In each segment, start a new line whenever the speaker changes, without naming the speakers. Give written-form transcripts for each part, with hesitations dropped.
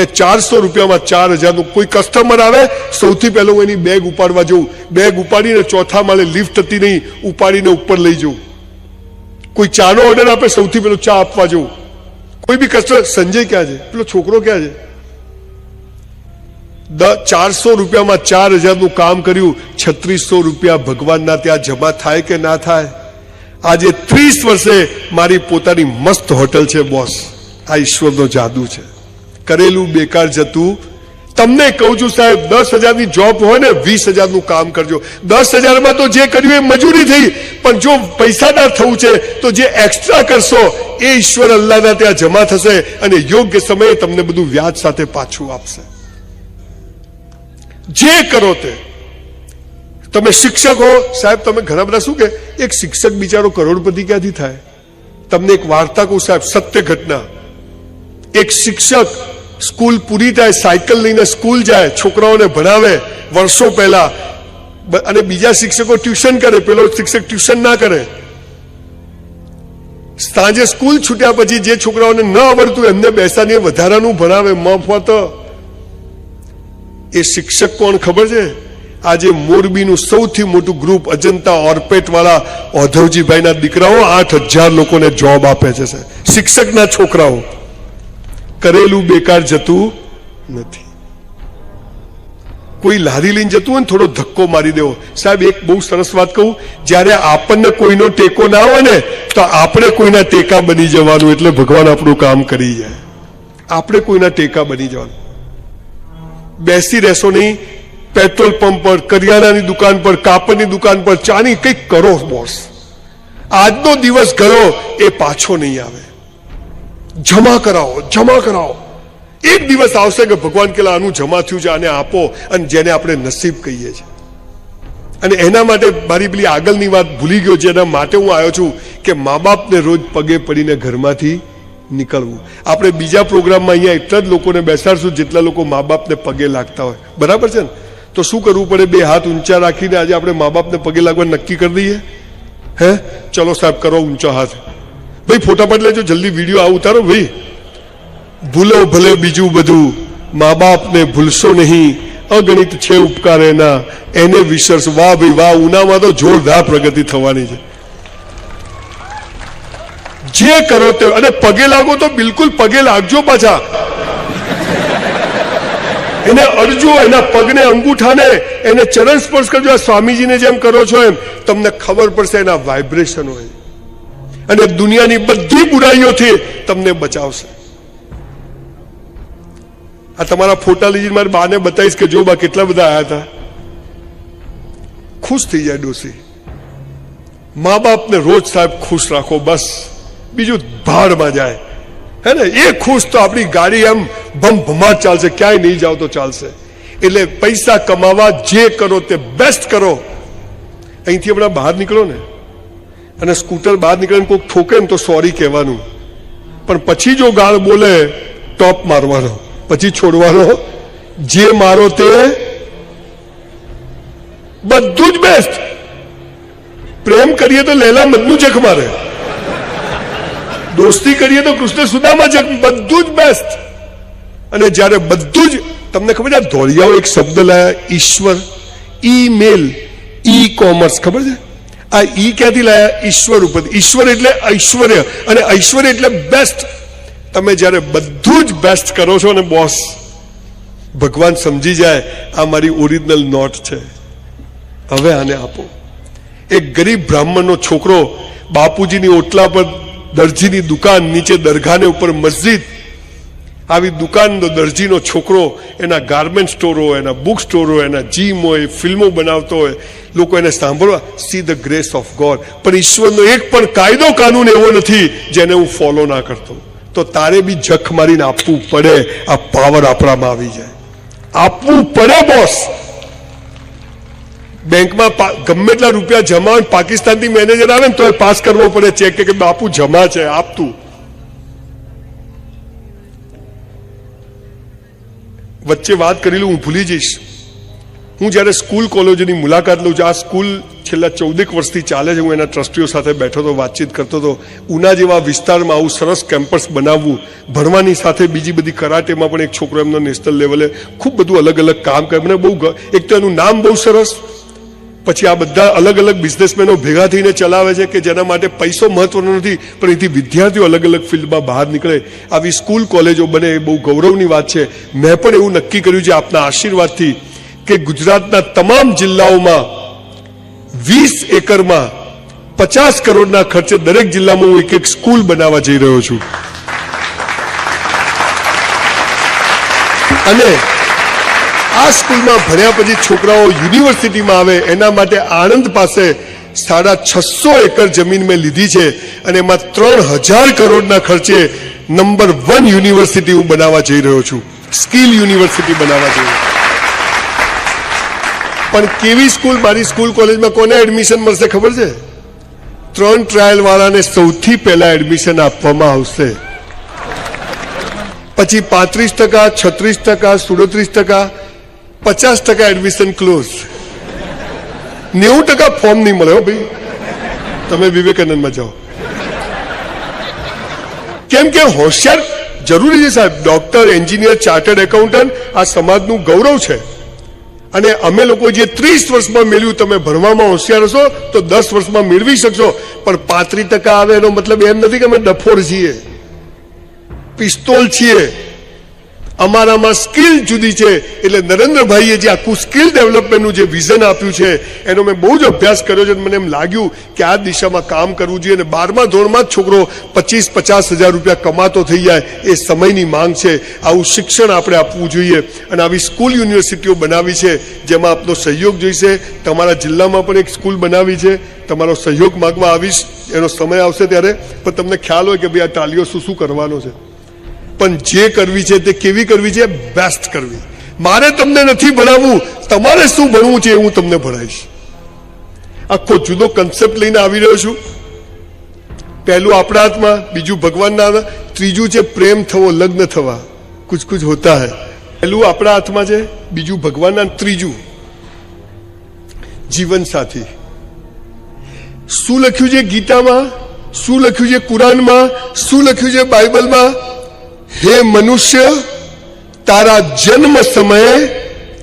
અને 400 રૂપિયામાં 4000 કોઈ કસ્ટમર આવે સૌથી પહેલો એની બેગ ઉપાડવા જવું, બેગ ઉપાડીને ચોથા માળે લિફ્ટ હતી નહીં ઉપાડીને ઉપર લઈ જવું, કોઈ ચાનો ઓર્ડર આપે સૌથી પહેલો ચા આપવા જવું, કોઈ બી કસ્ટમર સંજય ક્યાં છે, પેલો છોકરો ક્યાં છે, 400 રૂપિયામાં 4000 કામ કર્યું, 3600 રૂપિયા ભગવાનના ત્યાં જમા થાય કે ના થાય? આજે 30 વર્ષે મારી પોતાની મસ્ત હોટલ છે બોસ. આ ઈશ્વરનો જાદુ છે. કરેલું બેકાર જતું. તમને કહું છું સાહેબ, 10,000ની જોબ હોય ને 20,000નું કામ કરજો. 10,000માં તો જે કર્યું એ મજૂરી થઈ, પણ જો પૈસાદાર થવું છે તો જે એક્સ્ટ્રા કરશો એ ઈશ્વર અલ્લાહના ત્યાં જમા થશે અને યોગ્ય સમયે તમને બધું વ્યાજ સાથે પાછું આપશે. જે કરો તે. તમે શિક્ષક હો સાહેબ, તમે ઘણા બધા શું કે એક શિક્ષક બિચારો કરોડપતિ ક્યાંથી થાય? તમને એક વાર્તા કહું સાહેબ, સત્ય ઘટના. એક શિક્ષક સ્કૂલ પૂરી થાય, સાયકલ લઈને સ્કૂલ જાય, છોકરાઓને ભણાવે વર્ષો પહેલા, અને બીજા શિક્ષકો ટ્યુશન કરે, પેલો શિક્ષક ટ્યુશન ના કરે. સાંજે સ્કૂલ છૂટ્યા પછી જે છોકરાઓને ન આવડતું એમને બેસાડીને વધારાનું ભણાવે મફત. એ શિક્ષક કોણ ખબર છે? આજે મોરબીનું સૌથી મોટું ગ્રુપ અજંતા ઓર્પેટ વાળા ઓધવજીભાઈના દીકરાઓ 8000 લોકોને જોબ આપે છે. શિક્ષકના છોકરાઓ. કરેલું બેકાર જતું નથી. કોઈ લારી લઈને જતું હોય ને થોડો ધક્કો મારી દેવો. સાહેબ એક બહુ સરસ વાત કહું, જ્યારે આપણને કોઈનો ટેકો ના હોય ને તો આપણે કોઈના ટેકા બની જવાનું, એટલે ભગવાન આપણું કામ કરી જાય. આપણે કોઈના ટેકા બની જવાનું. બેસી રહેશો નહીં. પેટ્રોલ પંપ પર, કરિયાણાની દુકાન પર, કાપડની દુકાન પર, ચાની કંઈક કરો બોસ. આજનો દિવસ ગયો એ પાછો નહીં આવે. જમા કરાવો, જમા કરાવો. એક દિવસ આવશે કે ભગવાન કેલા આનું જમા થયું છે, આને આપો, અને જેને આપણે નસીબ કહીએ છીએ. અને એના માટે મારી પેલી આગળની વાત ભૂલી ગયો, જેના માટે હું આવ્યો છું કે મા બાપને રોજ પગે પડીને ઘરમાંથી નીકળવું. આપણે બીજા પ્રોગ્રામમાં અહીંયા એટલા જ લોકોને બેસાડશું જેટલા લોકો મા બાપને પગે લાગતા હોય. બરાબર છે ને? તો શું કરવું પડે? 2 હાથ ઊંચા રાખીને આજે આપણે મા બાપને પગે લાગવા નક્કી કરી દઈએ. હે ચલો સાહેબ, કરો ઊંચા હાથ. ભાઈ ફોટા પાડી લેજો, જલ્દી વિડીયો આ ઉતારો ભાઈ. ભૂલો ભલે બીજું બધું, મા બાપને ભૂલશો નહીં, અગણિત છે ઉપકાર એના, એને વિસરશો. વાહ ભાઈ વાહ, ઉનામાં તો જોરદાર પ્રગતિ થવાની છે. જે કરો તે, અને પગે લાગો તો બિલકુલ પગે લાગજો પાછા. એને અડજો, એના પગને અંગૂઠાને એને ચરણ સ્પર્શ કરજો. આ સ્વામીજીને જેમ કરો છો એમ તમને ખબર પડશે એના વાઇબ્રેશન હોય, અને દુનિયાની બધી બુરાઈઓથી તમને બચાવશે. આ તમારા ફોટા લઈ મારી બાને બતાવીશ કે જો બા કેટલા બધા આવ્યા હતા. ખુશ થઈ જાય ડોસી. મા બાપને રોજ સાહેબ ખુશ રાખો, બસ બીજું ભાડમાં જાય. હે ને? એ ખુશ તો આપણી ગાડી એમ ભમભમાટ ચાલશે, ક્યાંય નહીં જાવ તો ચાલશે. એટલે પૈસા કમાવા જે કરો તે બેસ્ટ કરો. અહીંથી હમણાં બહાર નીકળો ને, અને સ્કૂટર બહાર નીકળે કોઈ ઠોકે ને તો સોરી કહેવાનું, પણ પછી જો ગાળ બોલે ટોપ મારવાનો, પછી છોડવાનો. જે મારો તે બધું જ બેસ્ટ. પ્રેમ કરીએ તો લેલા મધનું જખ મારે, દોસ્તી કરીએ તો કૃષ્ણ સુદામા જખ, બધું જ બેસ્ટ. અને જયારે બધું જ, તમને ખબર છે ધોળિયાઓ એક શબ્દ લાયા, ઈશ્વર. ઈમેલ, ઈ કોમર્સ, ખબર છે? આ ઈ ક્યાંથી લાયા? ઈશ્વર ઉપર. ઈશ્વર એટલે ઐશ્વર્ય, અને ઐશ્વર્ય એટલે બેસ્ટ. તમે જયારે બધું જ બેસ્ટ કરો છો ને બોસ, ભગવાન સમજી જાય આ મારી ઓરિજિનલ નોટ છે, હવે આને આપો. એક ગરીબ બ્રાહ્મણનો છોકરો બાપુજીની ઓટલા પર દરજીની દુકાન, નીચે દરગાહને ઉપર મસ્જિદ, આવી દુકાનનો દરજીનો છોકરો, એના ગાર્મેન્ટ સ્ટોર હોય, એના બુક સ્ટોર હોય, એના જીમ હોય, ફિલ્મો બનાવતો હોય, લોકો એને સાંભળવા. See the grace of God. પણ ઈશ્વરનો એક પણ કાયદો કાનૂન એવો નથી જેને હું ફોલો ના કરતો. તો તારે બી જખ મારીને આપવું પડે. આ પાવર આપણામાં આવી જાય, આપવું પડે બોસ. બેંકમાં ગમે એટલા રૂપિયા જમા, પાકિસ્તાનથી મેનેજર આવે ને તો પાસ કરવો પડે ચેક કે બાપુ જમા છે, આપતું. વચ્ચે વાત કરેલું હું ભૂલી જઈશ. હું જ્યારે સ્કૂલ કોલેજોની મુલાકાત લઉં છું, આ સ્કૂલ છેલ્લા 14 વર્ષથી ચાલે છે, હું એના ટ્રસ્ટીઓ સાથે બેઠો હતો, વાતચીત કરતો હતો. ઉના જેવા વિસ્તારમાં આવું સરસ કેમ્પસ બનાવવું, ભણવાની સાથે બીજી બધી કરાટેમાં પણ એક છોકરો એમનો નેશનલ લેવલે ખૂબ બધું અલગ અલગ કામ કરે. મને બહુ, એક તો એનું નામ બહુ સરસ, પછી આ બધા અલગ અલગ બિઝનેસમેનો ભેગા થઈને ચલાવે છે કે જેના માટે પૈસો મહત્વનો નથી, પણ એથી વિદ્યાર્થીઓ અલગ અલગ ફિલ્ડમાં બહાર નીકળે. આવી સ્કૂલ કોલેજો બને એ બહુ ગૌરવની વાત છે. મેં પણ એવું નક્કી કર્યું છે આપના આશીર્વાદથી કે ગુજરાતના તમામ જિલ્લાઓમાં 20 એકરમાં 50 કરોડના ખર્ચે દરેક જિલ્લામાં હું એક સ્કૂલ બનાવવા જઈ રહ્યો છું. અને આ સ્કૂલમાં ભણ્યા પછી છોકરાઓ યુનિવર્સિટીમાં આવે એના માટે આણંદ પાસે 650 એકર જમીન મેં લીધી છે અને એમાં 3000 કરોડના ખર્ચે નંબર 1 યુનિવર્સિટી હું બનાવવા જઈ રહ્યો છું, સ્કિલ યુનિવર્સિટી બનાવવા જઈ રહ્યો છું. પણ કેવી સ્કૂલ? મારી સ્કૂલ કોલેજમાં કોને એડમિશન મળશે ખબર છે? 3 ટ્રાયલ વાળાને સૌથી પહેલા એડમિશન આપવામાં આવશે, પછી 35%, 36%, 37%, 50% એડમિશન ક્લોઝ. 90% ફોર્મ નહીં મળે. ભાઈ તમે વિવેકાનંદમાં જાઓ. કેમ કે હોશિયાર જરૂરી છે સાહેબ. ડોક્ટર, એન્જિનિયર, ચાર્ટર્ડ એકાઉન્ટન્ટ આ સમાજનું ગૌરવ છે. અને અમે લોકો જે 30 વર્ષમાં મેળવ્યું, તમે ભણવામાં હોશિયાર હશો તો 10 વર્ષમાં મેળવી શકશો. પણ 35% આવે એનો મતલબ એમ નથી કે અમે ડફોર છીએ, પિસ્તોલ છીએ. અમારામાં સ્કિલ જુદી છે. એટલે નરેન્દ્રભાઈએ જે આખું સ્કિલ ડેવલપમેન્ટનું જે વિઝન આપ્યું છે એનો મેં બહુ જ અભ્યાસ કર્યો છે. મને એમ લાગ્યું કે આ દિશામાં કામ કરવું જોઈએ. અને 12મા ધોરણમાં જ છોકરો 25-50 હજાર રૂપિયા કમાતો થઈ જાય એ સમયની માંગ છે. આવું શિક્ષણ આપણે આપવું જોઈએ. અને આવી સ્કૂલ યુનિવર્સિટીઓ બનાવી છે જેમાં આપનો સહયોગ જોઈશે. તમારા જિલ્લામાં પણ એક સ્કૂલ બનાવી છે, તમારો સહયોગ માંગવા આવીશ. એનો સમય આવશે ત્યારે. પણ તમને ખ્યાલ હોય કે ભાઈ આ ટાલીઓ શું કરવાનો છે. પણ જે કરવી છે તે કેવી કરવી છે? બેસ્ટ કરવી. મારે તમને નથી ભણાવવું, તમારે શું ભણવું છે એ હું તમને ભણાવીશ. આખો જુદો કન્સેપ્ટ લઈને આવી રહ્યો છું. પહેલું આપણા હાથમાં, બીજું ભગવાનના હાથમાં, ત્રીજું છે પ્રેમ થવો, લગ્ન થવા. કુછ કુછ હોતા હૈ. પહેલું આપણા હાથમાં છે, બીજું ભગવાનના, ત્રીજું જીવન સાથી. શું લખ્યું છે ગીતામાં? શું લખ્યું છે કુરાનમાં? શું લખ્યું છે બાઇબલમાં? હે મનુષ્ય, તારા જન્મ સમયે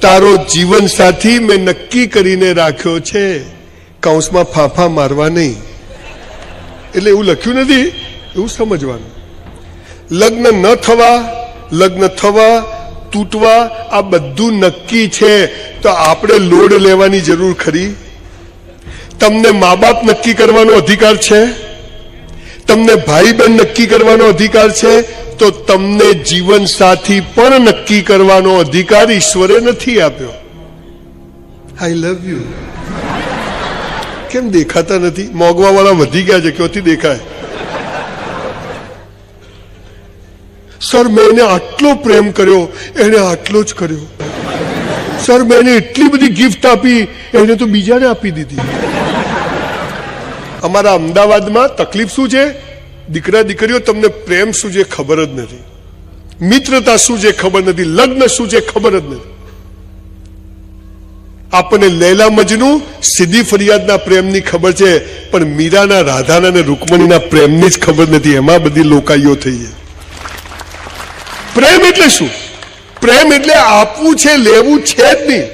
તારો જીવન સાથી મેં નક્કી કરીને રાખ્યો છે, કૌંસમાં ફાંફા મારવા નહીં. એટલે એવું લખ્યું નથી, એવું સમજવાનું. લગ્ન ન થવા, લગ્ન થવા, તૂટવા, આ બધું નક્કી છે. તો આપણે લોડ લેવાની જરૂર ખરી? તમને મા બાપ નક્કી કરવાનો અધિકાર છે, તમને ભાઈ બહેન નક્કી કરવાનો અધિકાર છે, તો તમને જીવન સાથી પણ નક્કી કરવાનો અધિકાર ઈશ્વરે નથી આપ્યો. આઈ લવ યુ. કેમ દેખાતા નથી? મોગવા વાળા વધી ગયા છે. ક્યાંથી દેખાય? સર મેં એને આટલો પ્રેમ કર્યો, એને આટલો જ કર્યો. સર મેં એને એટલી બધી ગિફ્ટ આપી, એને તો બીજાને આપી દીધી. અમારા અમદાવાદમાં તકલીફ શું છે? દીકરા દીકરીઓ તમને પ્રેમ શું છે ખબર જ નથી, મિત્રતા શું છે ખબર નથી, લગ્ન શું છે ખબર જ નથી. આપણને લૈલા મજનુ, સીધી ફરિયાદના પ્રેમની ખબર છે, પણ મીરાના, રાધાના અને રૂકમણીના પ્રેમની જ ખબર નથી. એમાં બધી લોકાઈઓ થઈ છે. પ્રેમ એટલે શું? પ્રેમ એટલે આપવું છે, લેવું છે જ નહીં.